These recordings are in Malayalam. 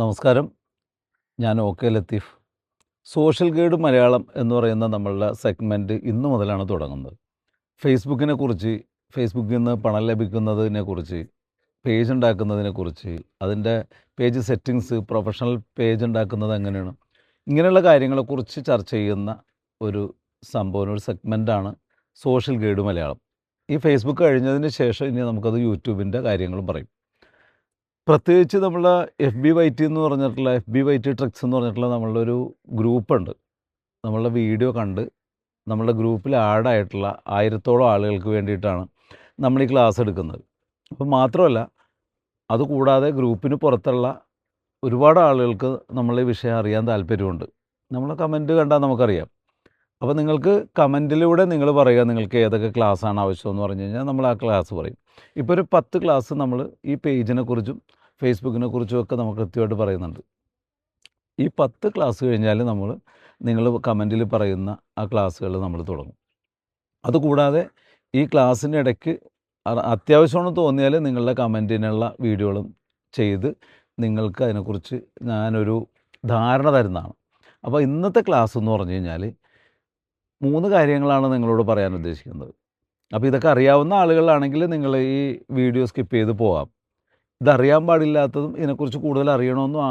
നമസ്കാരം. ഞാൻ OK Latheef. Social guide Malayalam എന്ന് പറയുന്ന നമ്മളുടെ സെഗ്മെൻറ്റ് ഇന്നു മുതലാണ് തുടങ്ങുന്നത്. ഫേസ്ബുക്കിനെക്കുറിച്ച്, ഫേസ്ബുക്കിൽ നിന്ന് പണം ലഭിക്കുന്നതിനെക്കുറിച്ച്, പേജ് ഉണ്ടാക്കുന്നതിനെക്കുറിച്ച്, അതിൻ്റെ പേജ് സെറ്റിങ്സ്, പ്രൊഫഷണൽ പേജ് ഉണ്ടാക്കുന്നത് എങ്ങനെയാണ്, ഇങ്ങനെയുള്ള കാര്യങ്ങളെക്കുറിച്ച് ചർച്ച ചെയ്യുന്ന ഒരു സംഭവം, ഒരു സെഗ്മെൻറ്റാണ് സോഷ്യൽ ഗൈഡ് മലയാളം. ഈ ഫേസ്ബുക്ക് കഴിഞ്ഞതിന് ശേഷം ഇനി നമുക്കത് യൂട്യൂബിൻ്റെ കാര്യങ്ങളും പറയും. പ്രത്യേകിച്ച് നമ്മളെ FB വൈറ്റി എന്ന് പറഞ്ഞിട്ടുള്ള FB വൈറ്റി ട്രിക്സ് എന്ന് പറഞ്ഞിട്ടുള്ള നമ്മളുടെ ഒരു ഗ്രൂപ്പുണ്ട്. നമ്മളുടെ വീഡിയോ കണ്ട് നമ്മളുടെ ഗ്രൂപ്പിൽ ആഡായിട്ടുള്ള 1000-ഓളം ആളുകൾക്ക് വേണ്ടിയിട്ടാണ് നമ്മൾ ഈ ക്ലാസ് എടുക്കുന്നത്. അപ്പോൾ മാത്രമല്ല, അതുകൂടാതെ ഗ്രൂപ്പിന് പുറത്തുള്ള ഒരുപാട് ആളുകൾക്ക് നമ്മളെ വിഷയം അറിയാൻ താല്പര്യമുണ്ട്. നമ്മളെ കമൻറ്റ് കണ്ടാൽ നമുക്കറിയാം. അപ്പോൾ നിങ്ങൾക്ക് കമൻറ്റിലൂടെ നിങ്ങൾ പറയുക നിങ്ങൾക്ക് ഏതൊക്കെ ക്ലാസ്സാണ് ആവശ്യമെന്ന് പറഞ്ഞു കഴിഞ്ഞാൽ നമ്മൾ ആ ക്ലാസ് പറയും. ഇപ്പോൾ ഒരു 10 ക്ലാസ് നമ്മൾ ഈ പേജിനെക്കുറിച്ചും ഫേസ്ബുക്കിനെ കുറിച്ചും ഒക്കെ നമുക്ക് കൃത്യമായിട്ട് പറയുന്നുണ്ട്. ഈ 10 ക്ലാസ് കഴിഞ്ഞാൽ നിങ്ങൾ കമൻറ്റിൽ പറയുന്ന ആ ക്ലാസ്സുകൾ നമ്മൾ തുടങ്ങും. അതുകൂടാതെ ഈ ക്ലാസ്സിൻ്റെ ഇടയ്ക്ക് അത്യാവശ്യമാണെന്ന് തോന്നിയാൽ നിങ്ങളുടെ കമൻറ്റിനുള്ള വീഡിയോകളും ചെയ്ത് നിങ്ങൾക്ക് അതിനെക്കുറിച്ച് ഞാനൊരു ധാരണ തരുന്നതാണ്. അപ്പോൾ ഇന്നത്തെ ക്ലാസ് എന്ന് പറഞ്ഞു കഴിഞ്ഞാൽ 3 കാര്യങ്ങളാണ് നിങ്ങളോട് പറയാൻ ഉദ്ദേശിക്കുന്നത്. അപ്പോൾ ഇതൊക്കെ അറിയാവുന്ന ആളുകളാണെങ്കിൽ നിങ്ങൾ ഈ വീഡിയോ സ്കിപ്പ് ചെയ്ത് പോകാം. ഇതറിയാൻ പാടില്ലാത്തതും ഇതിനെക്കുറിച്ച് കൂടുതൽ അറിയണമെന്നും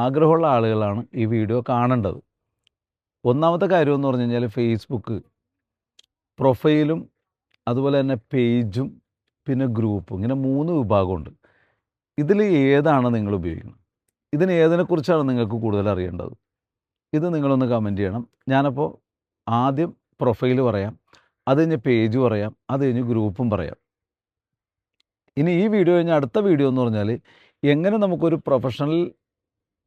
ആഗ്രഹമുള്ള ആളുകളാണ് ഈ വീഡിയോ കാണേണ്ടത്. ഒന്നാമത്തെ കാര്യം എന്ന് പറഞ്ഞു കഴിഞ്ഞാൽ ഫേസ്ബുക്ക് പ്രൊഫൈലും അതുപോലെ തന്നെ പേജും പിന്നെ ഗ്രൂപ്പും, ഇങ്ങനെ 3 വിഭാഗമുണ്ട്. ഇതിൽ ഏതാണ് നിങ്ങൾ ഉപയോഗിക്കുന്നത്? ഇതിന് ഏതിനെക്കുറിച്ചാണ് നിങ്ങൾക്ക് കൂടുതൽ അറിയേണ്ടത്? ഇത് നിങ്ങളൊന്ന് കമൻറ്റ് ചെയ്യണം. ഞാനപ്പോൾ ആദ്യം പ്രൊഫൈൽ പറയാം, അത് കഴിഞ്ഞ് പേജ് പറയാം, അത് കഴിഞ്ഞ് ഗ്രൂപ്പും പറയാം. ഇനി ഈ വീഡിയോ കഴിഞ്ഞ് അടുത്ത വീഡിയോ എന്ന് പറഞ്ഞാൽ എങ്ങനെ നമുക്കൊരു പ്രൊഫഷണൽ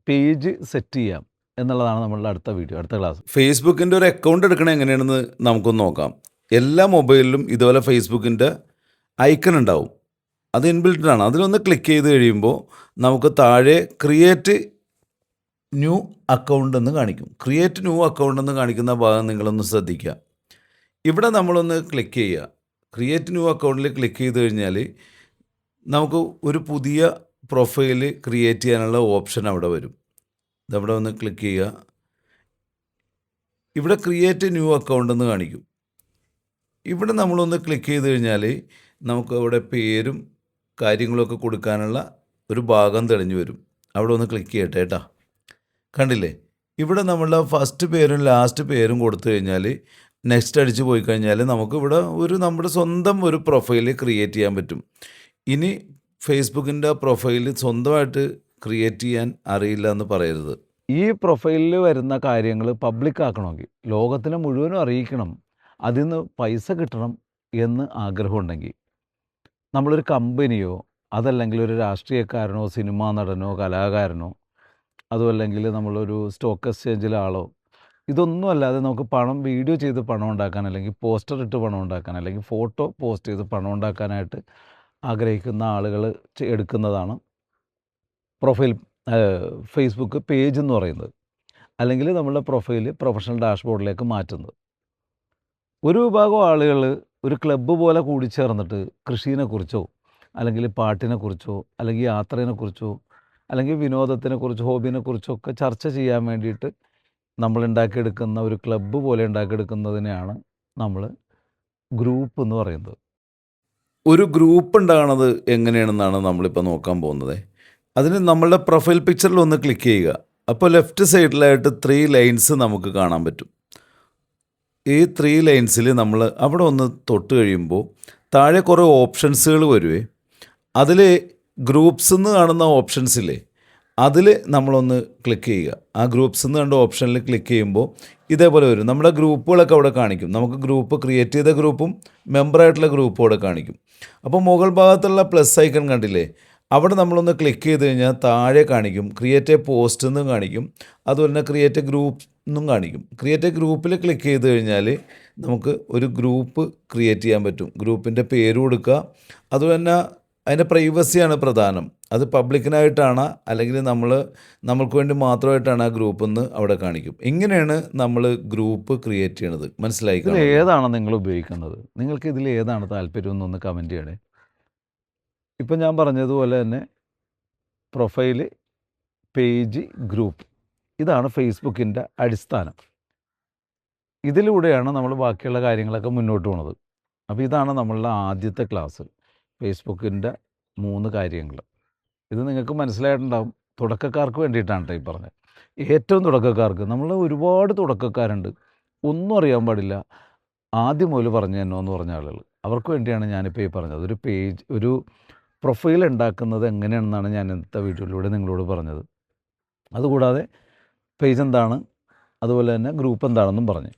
പേജ് സെറ്റ് ചെയ്യാം എന്നുള്ളതാണ് നമ്മളുടെ അടുത്ത വീഡിയോ, അടുത്ത ക്ലാസ്. ഫേസ്ബുക്കിൻ്റെ ഒരു അക്കൗണ്ട് എടുക്കണത് എങ്ങനെയാണെന്ന് നമുക്കൊന്ന് നോക്കാം. എല്ലാ മൊബൈലിലും ഇതുപോലെ ഫേസ്ബുക്കിൻ്റെ ഐക്കൺ ഉണ്ടാവും. അത് ഇൻബിൽറ്റ് ആണ്. അതിലൊന്ന് ക്ലിക്ക് ചെയ്ത് കഴിയുമ്പോൾ നമുക്ക് താഴെ ക്രിയേറ്റ് ന്യൂ അക്കൗണ്ട് എന്ന് കാണിക്കും. ക്രിയേറ്റ് ന്യൂ അക്കൗണ്ട് എന്ന് കാണിക്കുന്ന ഭാഗം നിങ്ങളൊന്ന് ശ്രദ്ധിക്കുക. ഇവിടെ നമ്മളൊന്ന് ക്ലിക്ക് ചെയ്യുക. ക്രിയേറ്റ് ന്യൂ അക്കൗണ്ടിൽ ക്ലിക്ക് ചെയ്ത് കഴിഞ്ഞാൽ നമുക്ക് ഒരു പുതിയ പ്രൊഫൈൽ ക്രിയേറ്റ് ചെയ്യാനുള്ള ഓപ്ഷൻ അവിടെ വരും. ഇതവിടെ ഒന്ന് ക്ലിക്ക് ചെയ്യുക. ഇവിടെ ക്രിയേറ്റ് ന്യൂ അക്കൗണ്ട് എന്ന് കാണിക്കും. ഇവിടെ നമ്മളൊന്ന് ക്ലിക്ക് ചെയ്ത് കഴിഞ്ഞാൽ നമുക്ക് അവിടെ പേരും കാര്യങ്ങളൊക്കെ കൊടുക്കാനുള്ള ഒരു ഭാഗം തെളിഞ്ഞു വരും. അവിടെ ഒന്ന് ക്ലിക്ക് ചെയ്യട്ടെ കേട്ടോ. കണ്ടില്ലേ? ഇവിടെ നമ്മളുടെ ഫസ്റ്റ് പേരും ലാസ്റ്റ് പേരും കൊടുത്തു കഴിഞ്ഞാൽ നെക്സ്റ്റ് അടിച്ച് പോയി കഴിഞ്ഞാൽ നമുക്ക് ഇവിടെ നമ്മുടെ സ്വന്തം ഒരു പ്രൊഫൈൽ ക്രിയേറ്റ് ചെയ്യാൻ പറ്റും. ഇനി ഫേസ്ബുക്കിൻ്റെ പ്രൊഫൈൽ സ്വന്തമായിട്ട് ക്രിയേറ്റ് ചെയ്യാൻ അറിയില്ല എന്ന് പറയരുത്. ഈ പ്രൊഫൈലിൽ വരുന്ന കാര്യങ്ങൾ പബ്ലിക് ആക്കണമെങ്കിൽ, ലോകത്തിനെ മുഴുവനും അറിയിക്കണം, അതിൽ നിന്ന് പൈസ കിട്ടണം എന്ന് ആഗ്രഹമുണ്ടെങ്കിൽ നമ്മളൊരു കമ്പനിയോ അതല്ലെങ്കിൽ ഒരു രാഷ്ട്രീയക്കാരനോ സിനിമാ നടനോ കലാകാരനോ അതുമല്ലെങ്കിൽ നമ്മളൊരു സ്റ്റോക്ക് എക്സ്ചേഞ്ചിലെ ആളോ, ഇതൊന്നും അല്ലാതെ നമുക്ക് വീഡിയോ ചെയ്ത് പണം ഉണ്ടാക്കാൻ, അല്ലെങ്കിൽ പോസ്റ്റർ ഇട്ട് പണം ഉണ്ടാക്കാൻ, അല്ലെങ്കിൽ ഫോട്ടോ പോസ്റ്റ് ചെയ്ത് പണം ഉണ്ടാക്കാനായിട്ട് ആഗ്രഹിക്കുന്ന ആളുകൾ എടുക്കുന്നതാണ് പ്രൊഫൈൽ ഫേസ്ബുക്ക് പേജ് എന്ന് പറയുന്നത്. അല്ലെങ്കിൽ നമ്മളുടെ പ്രൊഫൈൽ പ്രൊഫഷണൽ ഡാഷ്ബോർഡിലേക്ക് മാറ്റുന്നത്. ഒരു വിഭാഗം ആളുകൾ ഒരു ക്ലബ്ബ് പോലെ കൂടിച്ചേർന്നിട്ട് കൃഷിയെക്കുറിച്ചോ അല്ലെങ്കിൽ പാട്ടിനെക്കുറിച്ചോ അല്ലെങ്കിൽ യാത്രയെക്കുറിച്ചോ അല്ലെങ്കിൽ വിനോദത്തിനെക്കുറിച്ചോ ഹോബിനെക്കുറിച്ചോ ഒക്കെ ചർച്ച ചെയ്യാൻ വേണ്ടിയിട്ട് നമ്മൾ ഉണ്ടാക്കിയെടുക്കുന്ന ഒരു ക്ലബ്ബ് പോലെ ഉണ്ടാക്കിയെടുക്കുന്നതിനെയാണ് നമ്മൾ ഗ്രൂപ്പ് എന്ന് പറയുന്നത്. ഒരു ഗ്രൂപ്പ് ഉണ്ടാകണത് എങ്ങനെയാണെന്നാണ് നമ്മളിപ്പോൾ നോക്കാൻ പോകുന്നത്. അതിന് നമ്മളുടെ പ്രൊഫൈൽ പിക്ചറിൽ ഒന്ന് ക്ലിക്ക് ചെയ്യുക. അപ്പോൾ ലെഫ്റ്റ് സൈഡിലായിട്ട് 3 ലൈൻസ് നമുക്ക് കാണാൻ പറ്റും. ഈ 3 ലൈൻസിൽ നമ്മൾ അവിടെ ഒന്ന് തൊട്ട് കഴിയുമ്പോൾ താഴെ കുറേ ഓപ്ഷൻസുകൾ വരുവേ. അതിൽ ഗ്രൂപ്പ്സ് എന്ന് കാണുന്ന ഓപ്ഷൻസില്ലേ, അതിൽ നമ്മളൊന്ന് ക്ലിക്ക് ചെയ്യുക. ആ ഗ്രൂപ്പ്സ് എന്ന് കണ്ട ഓപ്ഷനിൽ ക്ലിക്ക് ചെയ്യുമ്പോൾ ഇതേപോലെ വരും. നമ്മുടെ ഗ്രൂപ്പുകളൊക്കെ അവിടെ കാണിക്കും. നമുക്ക് ഗ്രൂപ്പ് ക്രിയേറ്റ് ചെയ്ത ഗ്രൂപ്പും മെമ്പറായിട്ടുള്ള ഗ്രൂപ്പും അവിടെ കാണിക്കും. അപ്പോൾ മുകൾ ഭാഗത്തുള്ള പ്ലസ് ഐക്കൺ കണ്ടില്ലേ, അവിടെ നമ്മളൊന്ന് ക്ലിക്ക് ചെയ്ത് കഴിഞ്ഞാൽ താഴെ കാണിക്കും ക്രിയേറ്റ് എ പോസ്റ്റ് എന്നും കാണിക്കും, അതുപോലെ തന്നെ ക്രിയേറ്റ് എ ഗ്രൂപ്പ് എന്നും കാണിക്കും. ക്രിയേറ്റ് എ ഗ്രൂപ്പിൽ ക്ലിക്ക് ചെയ്ത് കഴിഞ്ഞാൽ നമുക്ക് ഒരു ഗ്രൂപ്പ് ക്രിയേറ്റ് ചെയ്യാൻ പറ്റും. ഗ്രൂപ്പിൻ്റെ പേര് കൊടുക്കുക. അതുപോലെ തന്നെ അതിൻ്റെ പ്രൈവസിയാണ് പ്രധാനം. അത് പബ്ലിക്കിനായിട്ടാണ് അല്ലെങ്കിൽ നമ്മൾക്ക് വേണ്ടി മാത്രമായിട്ടാണ് ആ ഗ്രൂപ്പ് എന്ന് അവിടെ കാണിക്കും. ഇങ്ങനെയാണ് നമ്മൾ ഗ്രൂപ്പ് ക്രിയേറ്റ് ചെയ്യണത്. മനസ്സിലായി? ഇതിൽ ഏതാണ് നിങ്ങൾ ഉപയോഗിക്കുന്നത്? നിങ്ങൾക്ക് ഇതിൽ ഏതാണ് താല്പര്യം എന്നൊന്ന് കമൻറ്റ് ചെയ്യണേ. ഇപ്പം ഞാൻ പറഞ്ഞതുപോലെ തന്നെ പ്രൊഫൈല്, പേജ്, ഗ്രൂപ്പ്. ഇതാണ് ഫേസ്ബുക്കിൻ്റെ അടിസ്ഥാനം. ഇതിലൂടെയാണ് നമ്മൾ ബാക്കിയുള്ള കാര്യങ്ങളൊക്കെ മുന്നോട്ട് പോണത്. അപ്പോൾ ഇതാണ് നമ്മളുടെ ആദ്യത്തെ ക്ലാസ്, ഫേസ്ബുക്കിൻ്റെ 3 കാര്യങ്ങൾ. ഇത് നിങ്ങൾക്ക് മനസ്സിലായിട്ടുണ്ടാവും. തുടക്കക്കാർക്ക് വേണ്ടിയിട്ടാണ് കേട്ടോ ഈ പറഞ്ഞത്. ഏറ്റവും തുടക്കക്കാർക്ക്, നമ്മൾ ഒരുപാട് തുടക്കക്കാരുണ്ട്, ഒന്നും അറിയാൻ പാടില്ല, ആദ്യം മുതൽ പറഞ്ഞു തന്നോ എന്ന് പറഞ്ഞ ആളുകൾ. അവർക്ക് വേണ്ടിയാണ് ഞാനിപ്പോൾ ഈ പറഞ്ഞത്. ഒരു പേജ്, ഒരു പ്രൊഫൈൽ ഉണ്ടാക്കുന്നത് എങ്ങനെയാണെന്നാണ് ഞാൻ ഇന്നത്തെ വീഡിയോയിലൂടെ നിങ്ങളോട് പറഞ്ഞത്. അതുകൂടാതെ പേജ് എന്താണ്, അതുപോലെ തന്നെ ഗ്രൂപ്പ് എന്താണെന്നും പറഞ്ഞു.